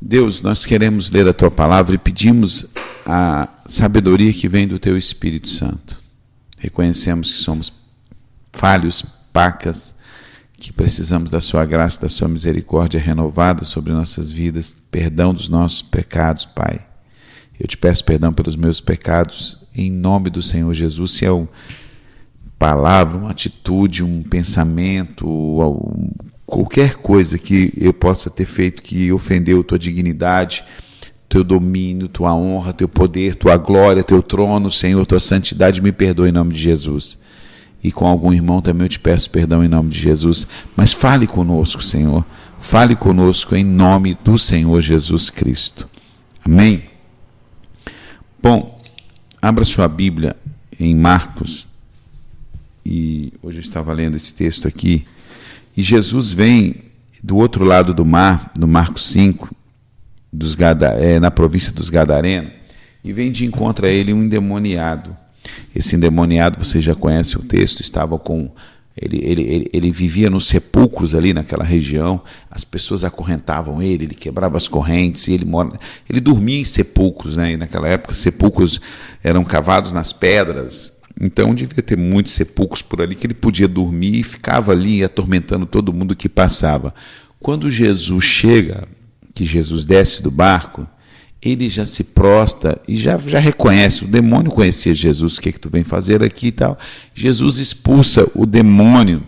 Deus, nós queremos ler a Tua palavra e pedimos a sabedoria que vem do Teu Espírito Santo. Reconhecemos que somos falhos, pacas, que precisamos da Sua graça, da Sua misericórdia renovada sobre nossas vidas, perdão dos nossos pecados, Pai. Eu te peço perdão pelos meus pecados, em nome do Senhor Jesus. Se é uma palavra, uma atitude, um pensamento, qualquer coisa que eu possa ter feito que ofendeu tua dignidade, teu domínio, tua honra, teu poder, tua glória, teu trono, Senhor, tua santidade, me perdoe em nome de Jesus. E com algum irmão também eu te peço perdão em nome de Jesus. Mas fale conosco, Senhor. Fale conosco em nome do Senhor Jesus Cristo. Amém? Bom, abra sua Bíblia em Marcos. E hoje eu estava lendo esse texto aqui. E Jesus vem do outro lado do mar, no Marcos 5, na província dos Gadarenos, e vem de encontro a ele um endemoniado. Esse endemoniado, você já conhece o texto, estava com... Ele vivia nos sepulcros ali naquela região, as pessoas acorrentavam ele quebrava as correntes, e ele dormia em sepulcros, né? E naquela época sepulcros eram cavados nas pedras, então devia ter muitos sepulcros por ali que ele podia dormir e ficava ali atormentando todo mundo que passava. Quando Jesus chega, que Jesus desce do barco, ele já se prostra e já reconhece, o demônio conhecia Jesus, o que tu vem fazer aqui e tal. Jesus expulsa o demônio,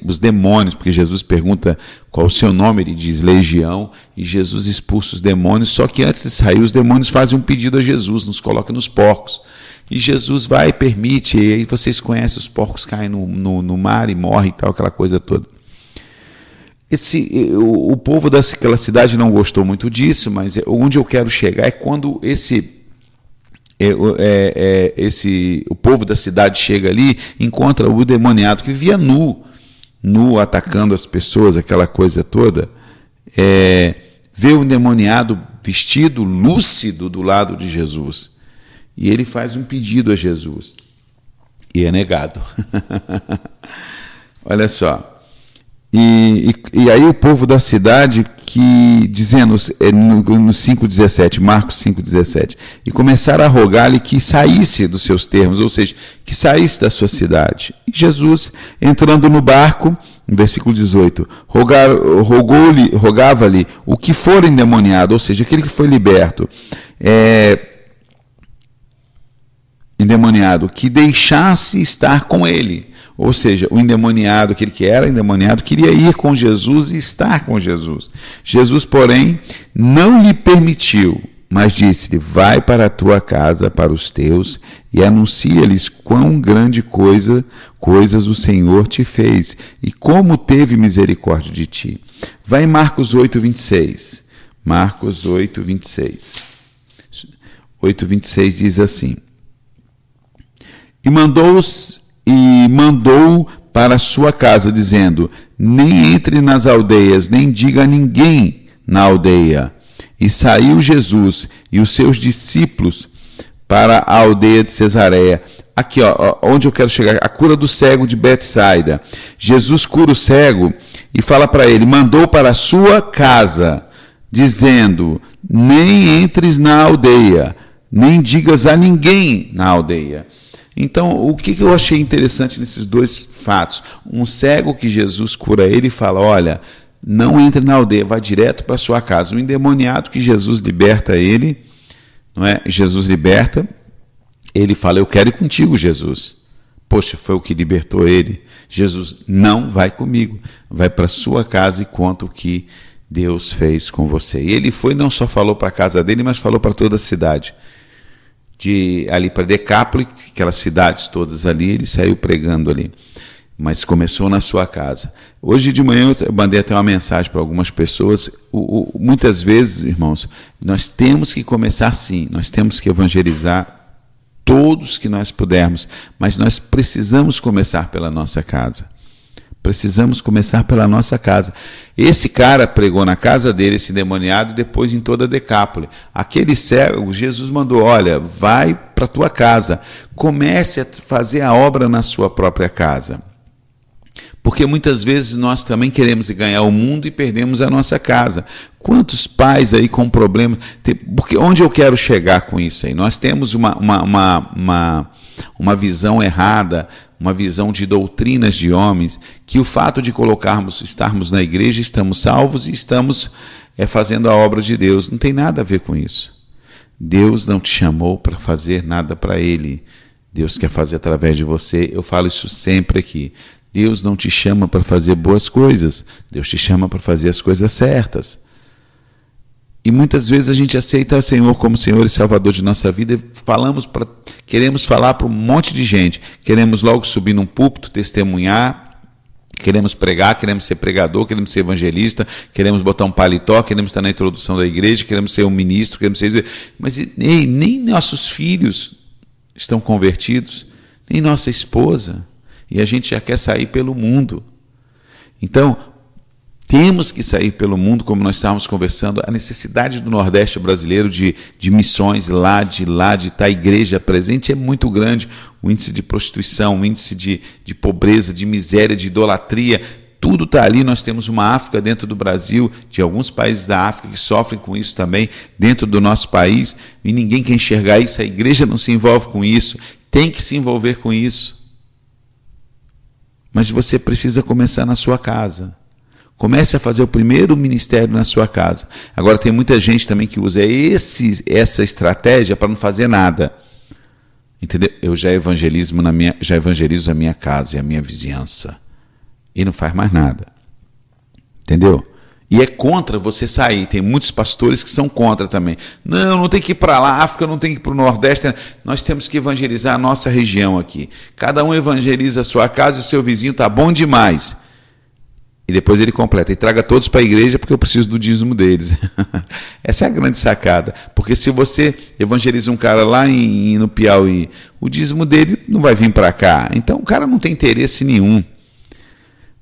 os demônios, porque Jesus pergunta qual o seu nome, ele diz legião, e Jesus expulsa os demônios, só que antes de sair os demônios fazem um pedido a Jesus, nos coloca nos porcos. E Jesus vai e permite, e aí vocês conhecem, os porcos caem no mar e morrem e tal, aquela coisa toda. O povo daquela cidade não gostou muito disso, mas onde eu quero chegar é quando o povo da cidade chega ali, encontra o demoniado que vivia nu atacando as pessoas, aquela coisa toda, vê o endemoniado vestido, lúcido do lado de Jesus, e ele faz um pedido a Jesus, e é negado. Olha só. E aí o povo da cidade, dizendo no 5,17, Marcos 5,17, e começaram a rogar-lhe que saísse dos seus termos, ou seja, que saísse da sua cidade. E Jesus, entrando no barco, no versículo 18, rogava-lhe o que for endemoniado, ou seja, aquele que foi liberto, endemoniado, que deixasse estar com ele. Ou seja, o endemoniado, aquele que era endemoniado, queria ir com Jesus e estar com Jesus. Jesus, porém, não lhe permitiu, mas disse-lhe, vai para a tua casa, para os teus, e anuncia-lhes quão grande coisas o Senhor te fez, e como teve misericórdia de ti. Vai em Marcos 8,26. Marcos 8,26. 8,26 diz assim, e mandou para a sua casa, dizendo, nem entre nas aldeias, nem diga a ninguém na aldeia. E saiu Jesus e os seus discípulos para a aldeia de Cesareia. Aqui, onde eu quero chegar, a cura do cego de Betsaida. Jesus cura o cego e fala para ele, mandou para a sua casa, dizendo, nem entres na aldeia, nem digas a ninguém na aldeia. Então, o que eu achei interessante nesses dois fatos? Um cego que Jesus cura ele e fala, olha, não entre na aldeia, vá direto para a sua casa. Um endemoniado que Jesus liberta ele, não é? Jesus liberta, ele fala, eu quero ir contigo, Jesus. Poxa, foi o que libertou ele. Jesus, não vai comigo, vai para a sua casa e conta o que Deus fez com você. E ele foi, não só falou para a casa dele, mas falou para toda a cidade. Ali para Decápolis, aquelas cidades todas ali, ele saiu pregando ali, mas começou na sua casa. Hoje de manhã eu mandei até uma mensagem para algumas pessoas. Muitas vezes, irmãos, nós temos que começar sim, nós temos que evangelizar todos que nós pudermos, mas nós precisamos começar pela nossa casa. Precisamos começar pela nossa casa. Esse cara pregou na casa dele, esse endemoniado, e depois em toda a Decápolis. Aquele cego, Jesus mandou, olha, vai para a tua casa, comece a fazer a obra na sua própria casa. Porque muitas vezes nós também queremos ganhar o mundo e perdemos a nossa casa. Quantos pais aí com problemas? Porque onde eu quero chegar com isso aí? Nós temos uma visão errada, uma visão de doutrinas de homens, que o fato de estarmos na igreja, estamos salvos e estamos fazendo a obra de Deus. Não tem nada a ver com isso. Deus não te chamou para fazer nada para Ele. Deus quer fazer através de você. Eu falo isso sempre aqui. Deus não te chama para fazer boas coisas. Deus te chama para fazer as coisas certas. E muitas vezes a gente aceita o Senhor como Senhor e Salvador de nossa vida e queremos falar para um monte de gente. Queremos logo subir num púlpito, testemunhar, queremos pregar, queremos ser pregador, queremos ser evangelista, queremos botar um paletó, queremos estar na introdução da igreja, queremos ser um ministro, queremos ser... Mas nem nossos filhos estão convertidos, nem nossa esposa, e a gente já quer sair pelo mundo. Então, temos que sair pelo mundo, como nós estávamos conversando. A necessidade do Nordeste brasileiro de missões de estar a igreja presente é muito grande. O índice de prostituição, o índice de pobreza, de miséria, de idolatria, tudo está ali. Nós temos uma África dentro do Brasil, de alguns países da África que sofrem com isso também, dentro do nosso país, e ninguém quer enxergar isso. A igreja não se envolve com isso, tem que se envolver com isso. Mas você precisa começar na sua casa. Comece a fazer o primeiro ministério na sua casa. Agora, tem muita gente também que usa essa estratégia para não fazer nada. Entendeu? Eu já evangelizo a minha casa e a minha vizinhança. E não faz mais nada. Entendeu? E é contra você sair. Tem muitos pastores que são contra também. Não tem que ir para lá, a África não tem que ir para o Nordeste. Nós temos que evangelizar a nossa região aqui. Cada um evangeliza a sua casa e o seu vizinho está bom demais. E depois ele completa, e traga todos para a igreja porque eu preciso do dízimo deles. Essa é a grande sacada. Porque se você evangeliza um cara lá no Piauí, o dízimo dele não vai vir para cá. Então o cara não tem interesse nenhum.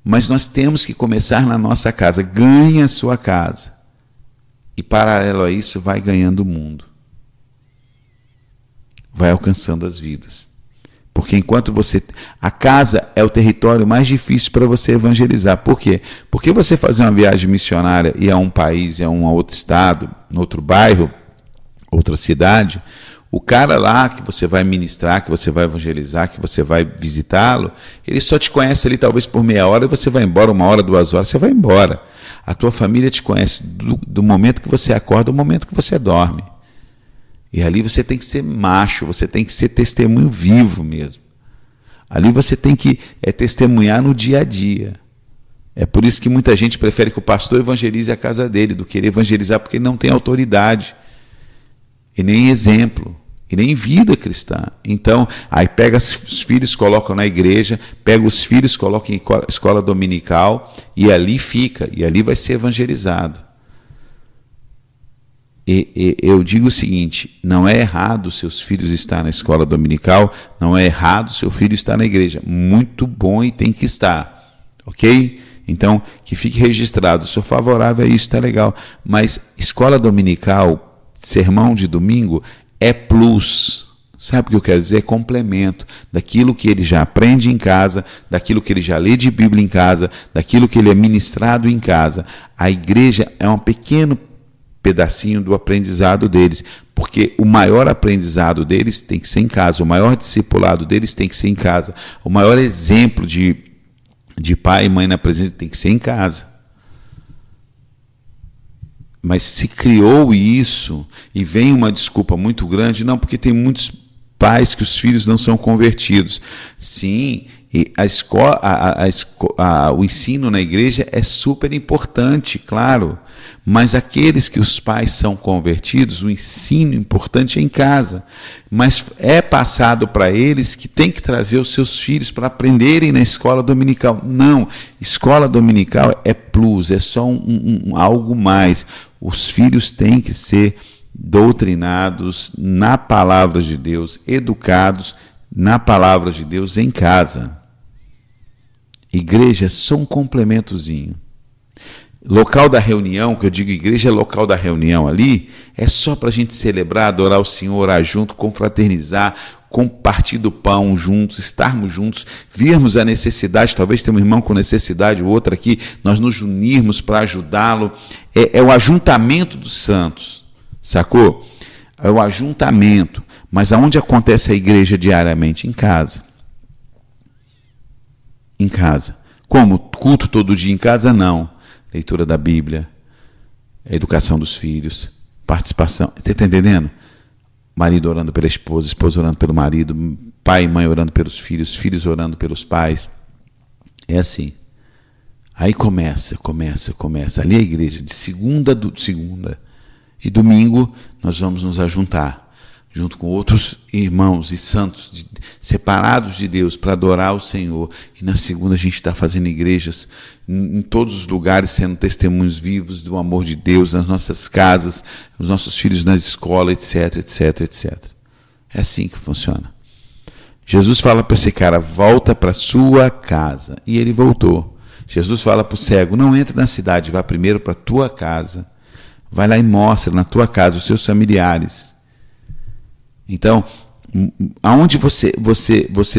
Mas nós temos que começar na nossa casa. Ganhe a sua casa. E paralelo a isso, vai ganhando o mundo. Vai alcançando as vidas. Porque enquanto a casa é o território mais difícil para você evangelizar. Por quê? Porque você fazer uma viagem missionária e a um país, a um outro estado, outro bairro, outra cidade, o cara lá que você vai ministrar, que você vai evangelizar, que você vai visitá-lo, ele só te conhece ali talvez por meia hora e você vai embora, 1 hora, 2 horas, você vai embora. A tua família te conhece do momento que você acorda ao momento que você dorme. E ali você tem que ser macho, você tem que ser testemunho vivo mesmo. Ali você tem que testemunhar no dia a dia. É por isso que muita gente prefere que o pastor evangelize a casa dele do que ele evangelizar, porque ele não tem autoridade, e nem exemplo, e nem vida cristã. Então, aí pega os filhos, coloca na igreja, pega os filhos, coloca em escola dominical, e ali fica, e ali vai ser evangelizado. E eu digo o seguinte, não é errado seus filhos estar na escola dominical, não é errado seu filho estar na igreja, muito bom e tem que estar, ok? Então, que fique registrado, sou favorável a isso, está legal, mas escola dominical, sermão de domingo, é plus, sabe o que eu quero dizer? É complemento daquilo que ele já aprende em casa, daquilo que ele já lê de Bíblia em casa, daquilo que ele é ministrado em casa. A igreja é um pequeno pedacinho do aprendizado deles, porque o maior aprendizado deles tem que ser em casa, o maior discipulado deles tem que ser em casa, o maior exemplo de pai e mãe na presença tem que ser em casa. Mas se criou isso, e vem uma desculpa muito grande, não, porque tem muitos pais que os filhos não são convertidos. Sim, e o ensino na igreja é super importante, claro, mas aqueles que os pais são convertidos, o ensino importante é em casa, mas é passado para eles que tem que trazer os seus filhos para aprenderem na escola dominical. Não, escola dominical é plus, é só algo mais. Os filhos têm que ser doutrinados na palavra de Deus, educados na palavra de Deus em casa. Igreja é só um complementozinho. Local da reunião, que eu digo igreja é local da reunião ali, é só para a gente celebrar, adorar o Senhor, orar junto, confraternizar, compartilhar do pão juntos, estarmos juntos, virmos a necessidade, talvez tenha um irmão com necessidade, o outro aqui, nós nos unirmos para ajudá-lo. É o ajuntamento dos santos, sacou? É o ajuntamento. Mas aonde acontece a igreja diariamente? Em casa. Em casa. Como? Culto todo dia em casa? Não. Leitura da Bíblia, educação dos filhos, participação. Você está entendendo? Marido orando pela esposa, esposa orando pelo marido, pai e mãe orando pelos filhos, filhos orando pelos pais. É assim. Aí começa. Ali é a igreja, de segunda e domingo nós vamos nos ajuntar, junto com outros irmãos e santos, separados de Deus, para adorar o Senhor. E na segunda a gente está fazendo igrejas em todos os lugares, sendo testemunhos vivos do amor de Deus, nas nossas casas, os nossos filhos na escola, etc, etc, etc. É assim que funciona. Jesus fala para esse cara, volta para sua casa. E ele voltou. Jesus fala para o cego, não entra na cidade, vá primeiro para a tua casa. Vai lá e mostra na tua casa os seus familiares. Então, aonde você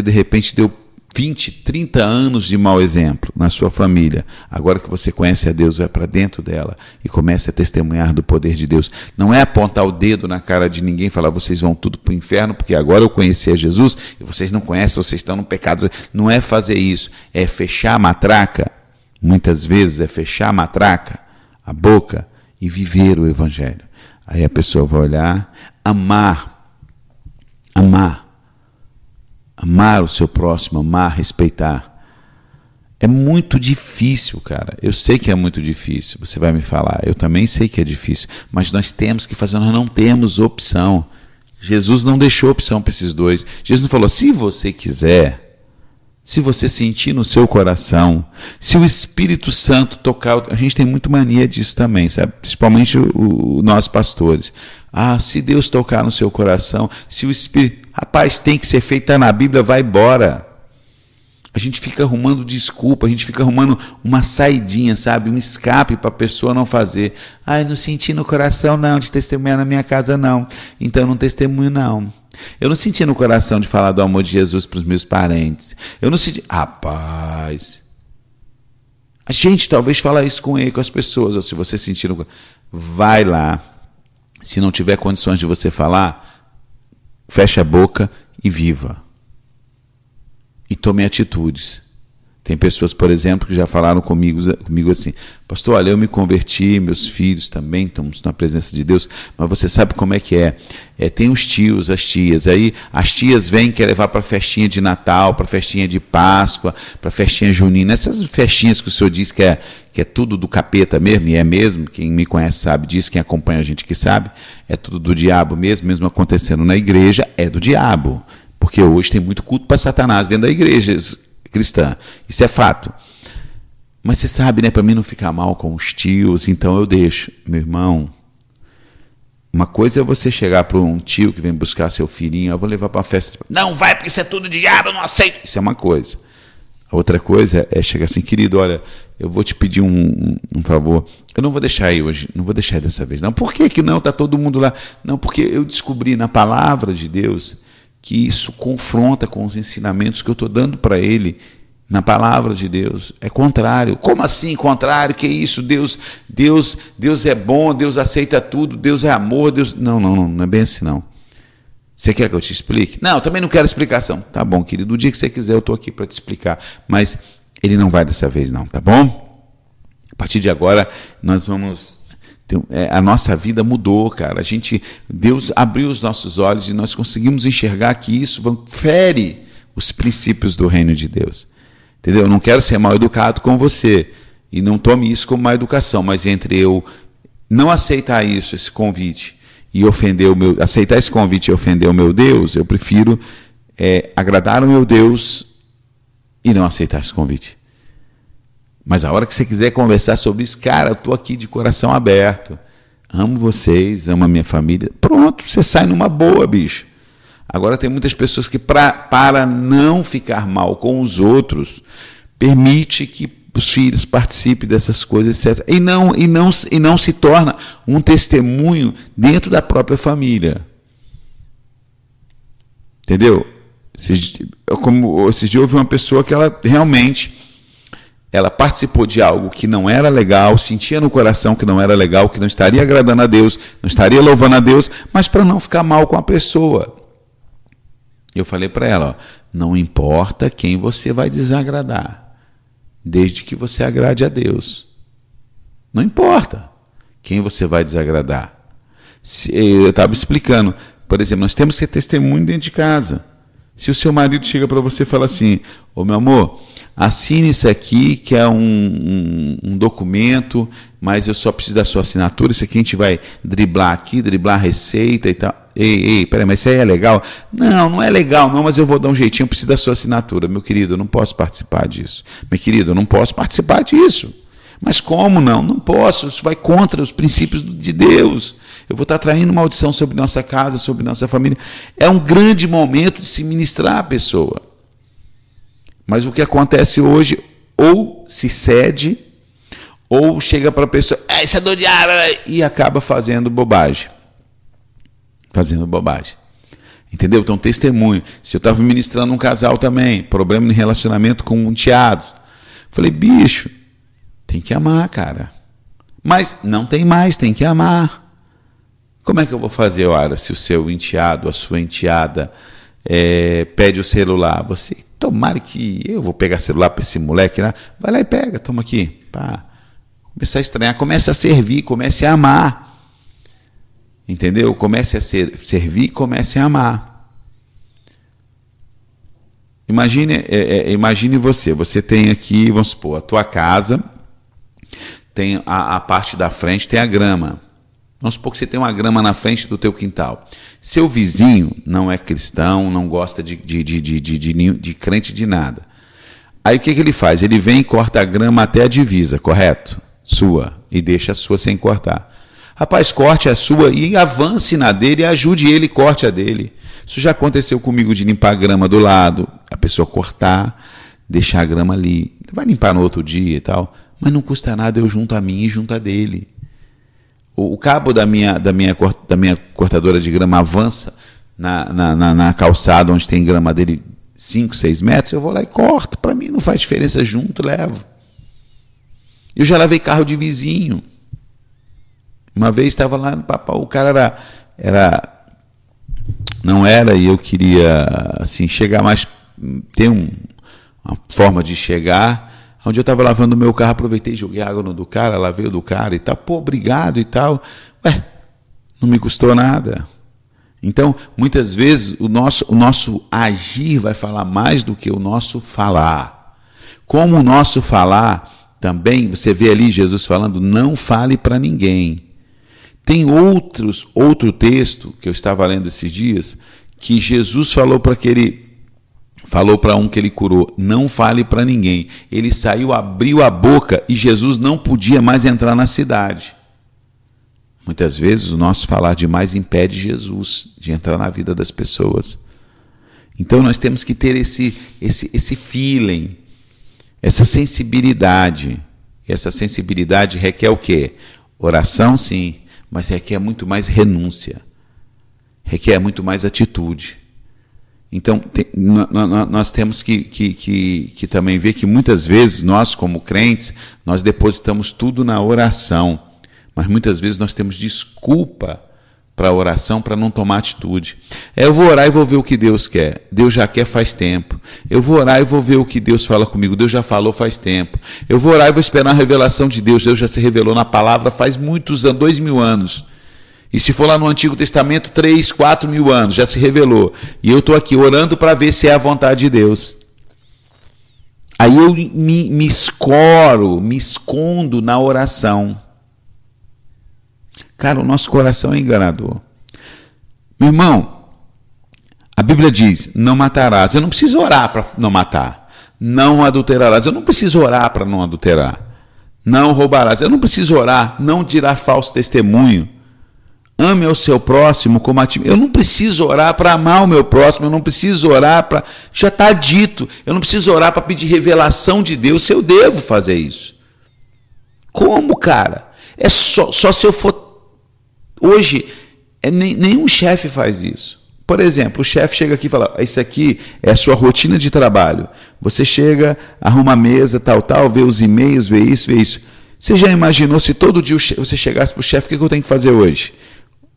de repente deu 20, 30 anos de mau exemplo na sua família, agora que você conhece a Deus, vai para dentro dela e começa a testemunhar do poder de Deus. Não é apontar o dedo na cara de ninguém e falar, vocês vão tudo para o inferno, porque agora eu conheci a Jesus e vocês não conhecem, vocês estão no pecado. Não é fazer isso, é fechar a matraca. Muitas vezes é fechar a matraca, a boca, e viver o Evangelho. Aí a pessoa vai olhar, amar o seu próximo, amar, respeitar. É muito difícil, cara. Eu sei que é muito difícil, você vai me falar. Eu também sei que é difícil, mas nós temos que fazer, nós não temos opção. Jesus não deixou opção para esses dois. Jesus não falou, se você quiser, se você sentir no seu coração, se o Espírito Santo tocar, a gente tem muito mania disso também, sabe? Principalmente nós pastores. Ah, se Deus tocar no seu coração, se o Espírito... Rapaz, tem que ser feito, está na Bíblia, vai embora. A gente fica arrumando desculpa, a gente fica arrumando uma saidinha, sabe? Um escape para a pessoa não fazer. Ah, eu não senti no coração não, de testemunhar na minha casa não, então eu não testemunho não. Eu não senti no coração de falar do amor de Jesus para os meus parentes. Eu não senti... Rapaz, a gente talvez fala isso com ele, com as pessoas. Ou se você sentir no... Vai lá. Se não tiver condições de você falar, feche a boca e viva. E tome atitudes. Tem pessoas, por exemplo, que já falaram comigo assim, pastor, olha, eu me converti, meus filhos também estamos na presença de Deus, mas você sabe como é que é? Tem os tios, as tias, aí as tias vêm quer levar para festinha de Natal, para festinha de Páscoa, para festinha junina, essas festinhas que o senhor diz que é tudo do capeta mesmo, e é mesmo, quem me conhece sabe disso, quem acompanha a gente que sabe, é tudo do diabo mesmo acontecendo na igreja, é do diabo, porque hoje tem muito culto para Satanás dentro da igreja cristã, isso é fato. Mas você sabe, né, para mim não ficar mal com os tios, então eu deixo. Meu irmão, uma coisa é você chegar para um tio que vem buscar seu filhinho, eu vou levar para uma festa, não vai porque isso é tudo diabo, eu não aceito. Isso é uma coisa. A outra coisa é chegar assim, querido, olha, eu vou te pedir um favor, eu não vou deixar aí hoje, não vou deixar dessa vez, não. Por que não? Está todo mundo lá. Não, porque eu descobri na palavra de Deus que isso confronta com os ensinamentos que eu estou dando para ele na palavra de Deus. É contrário. Como assim contrário? Que isso? Deus é bom, Deus aceita tudo, Deus é amor, Deus... Não é bem assim não. Você quer que eu te explique? Não, também não quero explicação. Tá bom, querido, o dia que você quiser eu estou aqui para te explicar, mas ele não vai dessa vez não, tá bom? A partir de agora nós vamos... a nossa vida mudou, cara. Deus abriu os nossos olhos e nós conseguimos enxergar que isso fere os princípios do reino de Deus. Entendeu? Eu não quero ser mal educado com você e não tome isso como má educação, mas entre eu não aceitar esse convite e aceitar esse convite e ofender o meu Deus, eu prefiro agradar o meu Deus e não aceitar esse convite. Mas a hora que você quiser conversar sobre isso, cara, eu estou aqui de coração aberto. Amo vocês, amo a minha família. Pronto, você sai numa boa, bicho. Agora tem muitas pessoas que, para não ficar mal com os outros, permite que os filhos participem dessas coisas, etc. E não se torna um testemunho dentro da própria família. Entendeu? Como esses dias houve uma pessoa que ela realmente ela participou de algo que não era legal, sentia no coração que não era legal, que não estaria agradando a Deus, não estaria louvando a Deus, mas para não ficar mal com a pessoa. Eu falei para ela, ó, não importa quem você vai desagradar, desde que você agrade a Deus. Não importa quem você vai desagradar. Eu estava explicando, por exemplo, nós temos que ter testemunho dentro de casa. Se o seu marido chega para você e fala assim, ô meu amor, assine isso aqui que é um documento, mas eu só preciso da sua assinatura, isso aqui a gente vai driblar aqui, driblar a receita e tal. Ei, peraí, mas isso aí é legal? Não, não é legal não, mas eu vou dar um jeitinho, eu preciso da sua assinatura. Meu querido, eu não posso participar disso. Meu querido, eu não posso participar disso. Mas como não? Não posso, isso vai contra os princípios de Deus. Eu vou estar traindo maldição sobre nossa casa, sobre nossa família. É um grande momento de se ministrar a pessoa. Mas o que acontece hoje, ou se cede, ou chega para a pessoa, isso é do diabo, e acaba fazendo bobagem. Fazendo bobagem. Entendeu? Então, testemunho. Se eu estava ministrando um casal também, problema em relacionamento com um enteado. Falei, bicho, tem que amar, cara. Mas não tem mais, tem que amar. Como é que eu vou fazer, ora, se o seu enteado, a sua enteada pede o celular? Você, tomara que eu vou pegar celular para esse moleque lá. Vai lá e pega, toma aqui. Pá. Começa a estranhar, comece a servir, comece a amar. Entendeu? Comece a servir, comece a amar. Imagine você tem aqui, vamos supor, a tua casa, tem a parte da frente, tem a grama. Vamos supor que você tem uma grama na frente do teu quintal. Seu vizinho não é cristão, não gosta de crente de nada. Aí o que ele faz? Ele vem e corta a grama até a divisa, correto? Sua, e deixa a sua sem cortar. Rapaz, corte a sua e avance na dele e ajude ele, corte a dele. Isso já aconteceu comigo de limpar a grama do lado, a pessoa cortar, deixar a grama ali. Vai limpar no outro dia e tal, mas não custa nada, eu junto a minha e junto a dele. O cabo da minha cortadora de grama avança na calçada onde tem grama dele 5, 6 metros, eu vou lá e corto. Para mim não faz diferença, junto, levo. Eu já lavei carro de vizinho. Uma vez estava lá no papau, o cara não era, e eu queria assim, chegar mais, ter uma forma de chegar, onde eu estava lavando o meu carro, aproveitei, joguei água no do cara, lavei o do cara e tal, pô, obrigado e tal. Não me custou nada. Então, muitas vezes, o nosso agir vai falar mais do que o nosso falar. Como o nosso falar, também, você vê ali Jesus falando, não fale para ninguém. Tem outro texto que eu estava lendo esses dias, que Jesus falou para um que ele curou, não fale para ninguém. Ele saiu, abriu a boca e Jesus não podia mais entrar na cidade. Muitas vezes o nosso falar demais impede Jesus de entrar na vida das pessoas. Então nós temos que ter esse feeling, essa sensibilidade. E essa sensibilidade requer o quê? Oração, sim, mas requer muito mais renúncia, requer muito mais atitude. Então, nós temos que também ver que muitas vezes nós, como crentes, nós depositamos tudo na oração, mas muitas vezes nós temos desculpa para a oração para não tomar atitude. Eu vou orar e vou ver o que Deus quer. Deus já quer faz tempo. Eu vou orar e vou ver o que Deus fala comigo. Deus já falou faz tempo. Eu vou orar e vou esperar a revelação de Deus. Deus já se revelou na palavra faz muitos anos, 2000 anos. E se for lá no Antigo Testamento, 3, 4 mil anos, já se revelou. E eu estou aqui orando para ver se é a vontade de Deus. Aí eu me escondo na oração. Cara, o nosso coração é enganador. Meu irmão, a Bíblia diz, não matarás. Eu não preciso orar para não matar. Não adulterarás. Eu não preciso orar para não adulterar. Não roubarás. Eu não preciso orar. Não dirá falso testemunho. Ame ao seu próximo como a ti. Eu não preciso orar para amar o meu próximo. Eu não preciso orar para... Já está dito. Eu não preciso orar para pedir revelação de Deus. Se eu devo fazer isso. Como, cara? Só se eu for... Hoje, nenhum chefe faz isso. Por exemplo, o chefe chega aqui e fala, isso aqui é a sua rotina de trabalho. Você chega, arruma a mesa, tal, vê os e-mails, vê isso. Você já imaginou se todo dia você chegasse para o chefe, o que eu tenho que fazer hoje?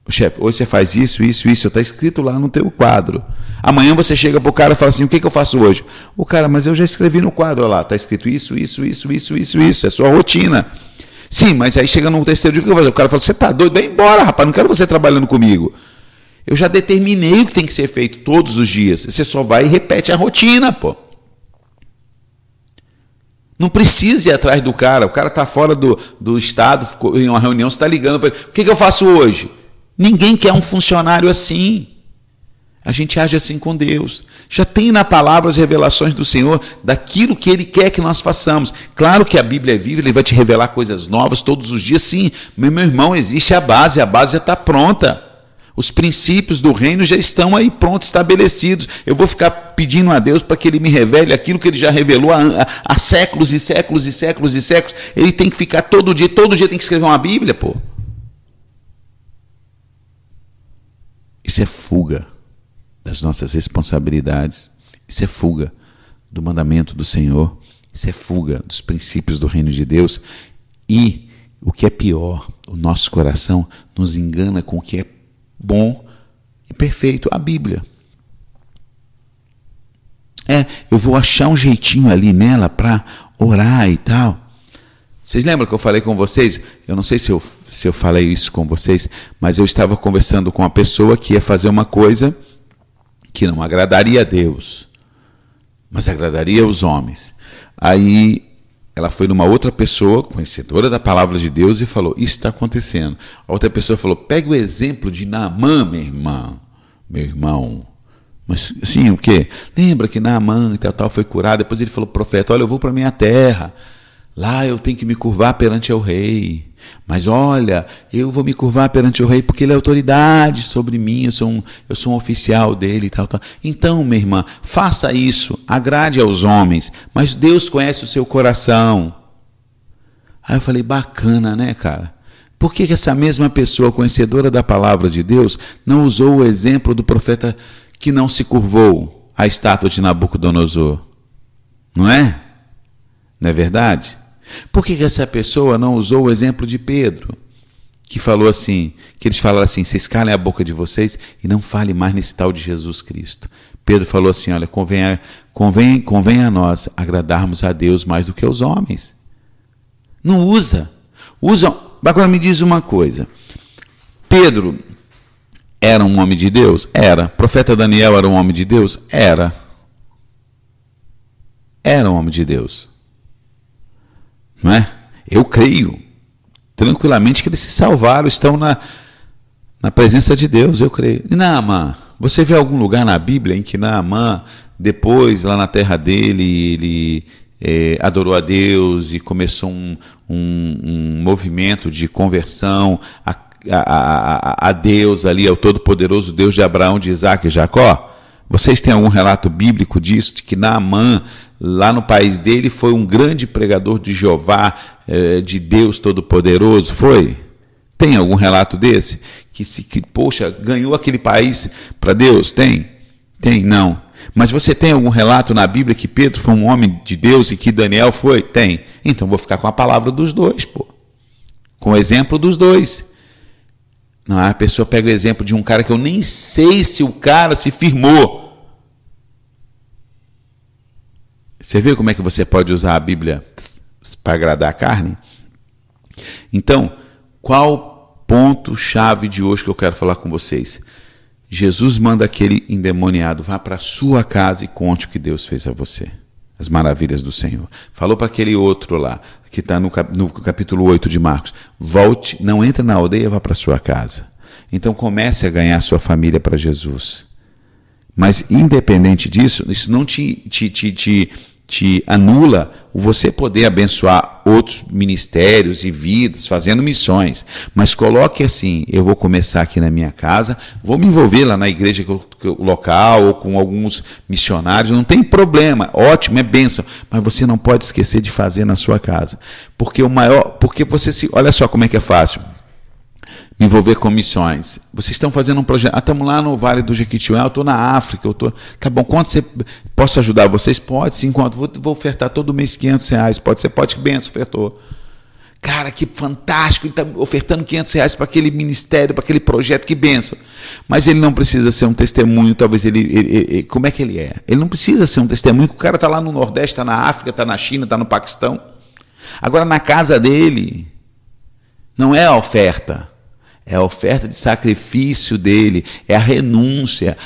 O chefe, hoje você faz isso, está escrito lá no teu quadro. Amanhã você chega para o cara e fala assim, o que eu faço hoje? O cara, mas eu já escrevi no quadro lá, está escrito isso, é sua rotina. Sim, mas aí chega no terceiro dia, o que eu vou fazer? O cara fala, você está doido? Vai embora, rapaz, não quero você trabalhando comigo. Eu já determinei o que tem que ser feito todos os dias. Você só vai e repete a rotina, pô. Não precisa ir atrás do cara. O cara está fora do estado, ficou em uma reunião, você está ligando para ele. O que eu faço hoje? Ninguém quer um funcionário assim. A gente age assim com Deus. Já tem na palavra as revelações do Senhor daquilo que Ele quer que nós façamos. Claro que a Bíblia é viva, Ele vai te revelar coisas novas todos os dias, sim. Meu irmão, existe a base já está pronta. Os princípios do reino já estão aí prontos, estabelecidos. Eu vou ficar pedindo a Deus para que Ele me revele aquilo que Ele já revelou há séculos e séculos e séculos e séculos. Ele tem que ficar todo dia tem que escrever uma Bíblia, pô. Isso é fuga das nossas responsabilidades. Isso é fuga do mandamento do Senhor. Isso é fuga dos princípios do reino de Deus. E o que é pior, o nosso coração nos engana com o que é bom e perfeito, a Bíblia. Eu vou achar um jeitinho ali nela para orar e tal. Vocês lembram que eu falei com vocês? Eu não sei se eu falei isso com vocês, mas eu estava conversando com uma pessoa que ia fazer uma coisa que não agradaria a Deus, mas agradaria aos homens. Aí ela foi numa outra pessoa, conhecedora da palavra de Deus, e falou, isso está acontecendo. A outra pessoa falou, pega o exemplo de Naamã, meu irmão. Mas sim, o quê? Lembra que Naamã e tal foi curado, depois ele falou, profeta, olha, eu vou para a minha terra, lá eu tenho que me curvar perante o rei. Mas olha, eu vou me curvar perante o rei porque ele é autoridade sobre mim, eu sou um oficial dele e tal. Então, minha irmã, faça isso, agrade aos homens, mas Deus conhece o seu coração. Aí eu falei, bacana, né, cara? Por que essa mesma pessoa conhecedora da palavra de Deus não usou o exemplo do profeta que não se curvou à estátua de Nabucodonosor? Não é? Não é verdade? Por que essa pessoa não usou o exemplo de Pedro, que falou assim, que eles falaram assim, vocês calem a boca de vocês e não fale mais nesse tal de Jesus Cristo. Pedro falou assim, olha, convém a nós agradarmos a Deus mais do que aos homens. Não usam. Agora me diz uma coisa, Pedro era um homem de Deus? Era. Profeta Daniel era um homem de Deus? Era um homem de Deus. Não é? Eu creio tranquilamente que eles se salvaram, estão na presença de Deus, eu creio. E Naamã, você vê algum lugar na Bíblia em que Naamã, depois, lá na terra dele, ele adorou a Deus e começou um movimento de conversão a Deus ali, ao todo-poderoso Deus de Abraão, de Isaac e Jacó? Vocês têm algum relato bíblico disso, de que Naamã, lá no país dele, foi um grande pregador de Jeová, de Deus Todo-Poderoso? Foi? Tem algum relato desse? Que poxa, ganhou aquele país para Deus? Tem? Tem? Não. Mas você tem algum relato na Bíblia que Pedro foi um homem de Deus e que Daniel foi? Tem. Então vou ficar com a palavra dos dois, pô. Com o exemplo dos dois. Não, a pessoa pega o exemplo de um cara que eu nem sei se o cara se firmou. Você vê como é que você pode usar a Bíblia para agradar a carne? Então, qual ponto-chave de hoje que eu quero falar com vocês? Jesus manda aquele endemoniado, vá para a sua casa e conte o que Deus fez a você. As maravilhas do Senhor. Falou para aquele outro lá, que está no capítulo 8 de Marcos, volte, não entra na aldeia, vá para sua casa. Então comece a ganhar sua família para Jesus. Mas independente disso, isso não te anula você poder abençoar outros ministérios e vidas, fazendo missões. Mas coloque assim, eu vou começar aqui na minha casa, vou me envolver lá na igreja local ou com alguns missionários, não tem problema, ótimo, é bênção, mas você não pode esquecer de fazer na sua casa. Porque olha só como é que é fácil. me envolver com missões. Vocês estão fazendo um projeto. Estamos lá no Vale do Jequitinhonha, eu estou na África. Tá bom, quanto você... Posso ajudar vocês? Pode, sim. Quanto? Vou ofertar todo mês R$500. Pode ser? Pode, que benção, ofertou. Cara, que fantástico. Ele está ofertando R$500 para aquele ministério, para aquele projeto, que benção. Mas ele não precisa ser um testemunho. Talvez ele... Como é que ele é? Ele não precisa ser um testemunho. O cara está lá no Nordeste, está na África, está na China, está no Paquistão. Agora, na casa dele, não é a oferta. É a oferta de sacrifício dele, é a renúncia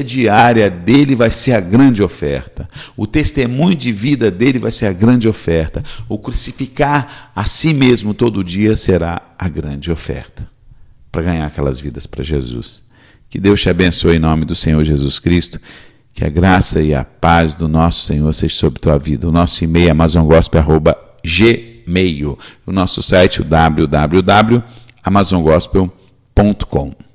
diária dele vai ser a grande oferta. O testemunho de vida dele vai ser a grande oferta. O crucificar a si mesmo todo dia será a grande oferta, para ganhar aquelas vidas para Jesus. Que Deus te abençoe em nome do Senhor Jesus Cristo, que a graça e a paz do nosso Senhor seja sobre tua vida. O nosso e-mail é amazongospel@gmail.com. O nosso site é www.amazongospel.com.